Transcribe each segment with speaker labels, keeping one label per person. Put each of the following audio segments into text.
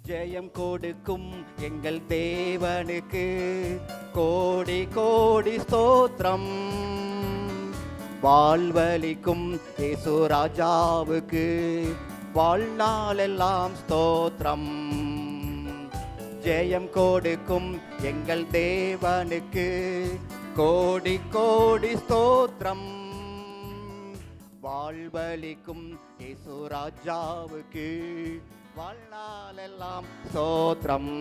Speaker 1: ஜெயம் கொடுக்கும் எங்கள் தேவனுக்கு கோடி கோடி ஸ்தோத்திரம். வாழ்வளிக்கும் இயேசு ராஜாவுக்கு வாழ்நாளெல்லாம் ஸ்தோத்திரம். ஜெயம் கொடுக்கும் எங்கள் தேவனுக்கு கோடி கோடி ஸ்தோத்திரம். வாழ்வளிக்கும் இயேசு ராஜாவுக்கு வாழ்நாளெல்லாம் ஸ்தோத்திரம்.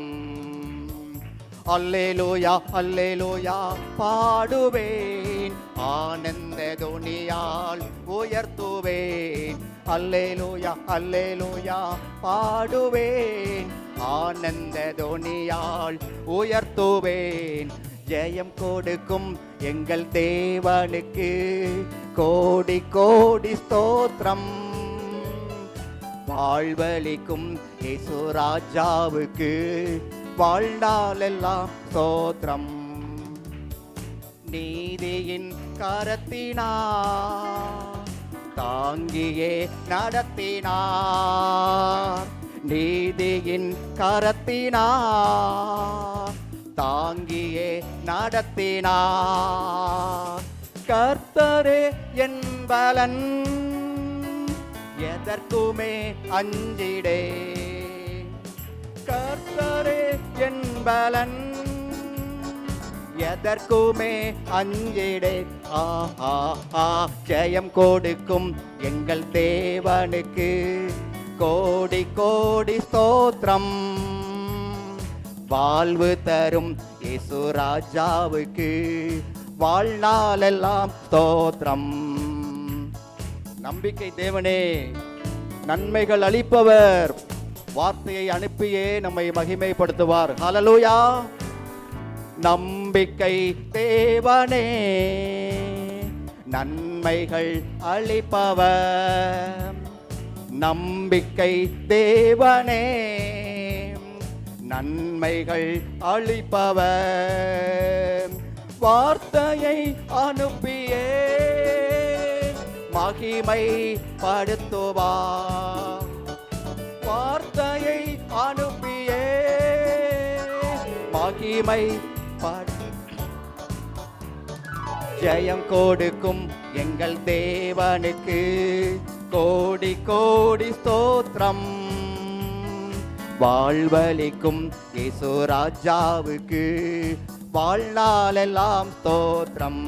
Speaker 1: அல்லேலூயா அல்லேலூயா பாடுவேன், ஆனந்த துணியால் உயர்த்துவேன். அல்லேலூயா அல்லேலூயா பாடுவேன், ஆனந்த துணியால் உயர்த்துவேன். ஜெயம் கொடுக்கும் எங்கள் தேவனுக்கு கோடி கோடி ஸ்தோத்திரம். வாழ்வளிக்கும் இயேசு ராஜாவுக்கு வாழ்நாளெல்லாம் ஸ்தோத்திரம். நீதியின் கரத்தினார் தாங்கியே நடத்தினார். நீதியின் கரத்தினார் தாங்கியே நடத்தினார். கர்த்தரே என் பலன், எதற்குமே அஞ்சிடே. கர்த்தரே என் பலன், எதற்குமே அஞ்சிடே. ஜெயம் கொடுக்கும் எங்கள் தேவனுக்கு கோடி கோடி ஸ்தோத்திரம். வாழ்வு தரும் இயேசு ராஜாவுக்கு வாழ்நாளெல்லாம் ஸ்தோத்திரம். நம்பிக்கை தேவனே, நன்மைகள் அளிப்பவர், வார்த்தையை அனுப்பியே நம்மை மகிமைப்படுத்துவார். ஹல்லேலூயா. நம்பிக்கை தேவனே, நன்மைகள் அளிப்பவர். நம்பிக்கை தேவனே, நன்மைகள் அளிப்பவர். வார்த்தையை அனுப்பியே மகிமை படுத்துவார். வார்த்தையை அனுப்பியே மகிமை ஜெயம் கொடுக்கும் எங்கள் தேவனுக்கு கோடி கோடி ஸ்தோத்திரம். வாழ்வளிக்கும் இயேசு ராஜாவுக்கு வாழ்நாளெல்லாம் ஸ்தோத்திரம்.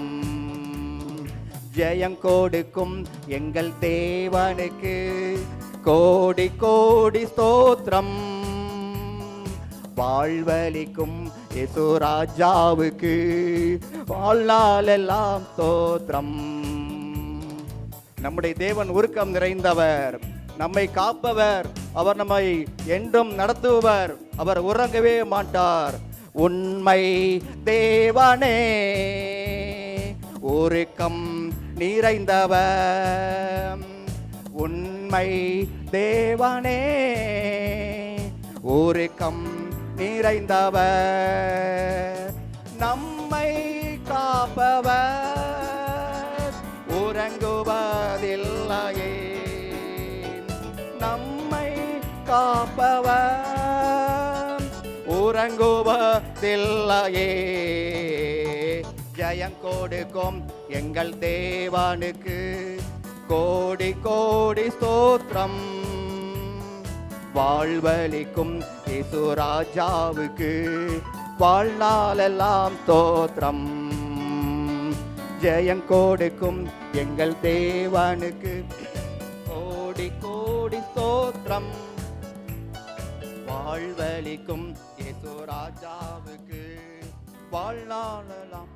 Speaker 1: ஜெயம் கொடுக்கும் எங்கள் தேவனுக்கு கோடி கோடி ஸ்தோத்திரம். வாழ்வளிக்கும் இயேசு ராஜாவுக்கு வாழ்நாளெல்லாம் ஸ்தோத்திரம். நம்முடைய தேவன் உருக்கம் நிறைந்தவர், நம்மை காப்பவர், அவர் நம்மை என்றும் நடத்துபவர், அவர் உறங்கவே மாட்டார். உண்மை தேவனே, உருக்கம் நிறைந்தவர். உண்மை தேவனே, உருக்கம் நிறைந்தவர். நம்மை காப்பவர், உறங்குவதில்லையே. நம்மை காப்பவர், உறங்குவதில்லையே. ஜெயம் கொடுக்கும் எங்கள் தேவனுக்கு கோடி கோடி ஸ்தோத்திரம். வாழ்வளிக்கும் இயேசு ராஜாவுக்கு வாழ்நாளெல்லாம் ஸ்தோத்திரம். ஜெயம் கொடுக்கும் எங்கள் தேவனுக்கு கோடி கோடி ஸ்தோத்திரம். வாழ்வளிக்கும் இயேசு ராஜாவுக்கு வாழ்நாளெல்லாம்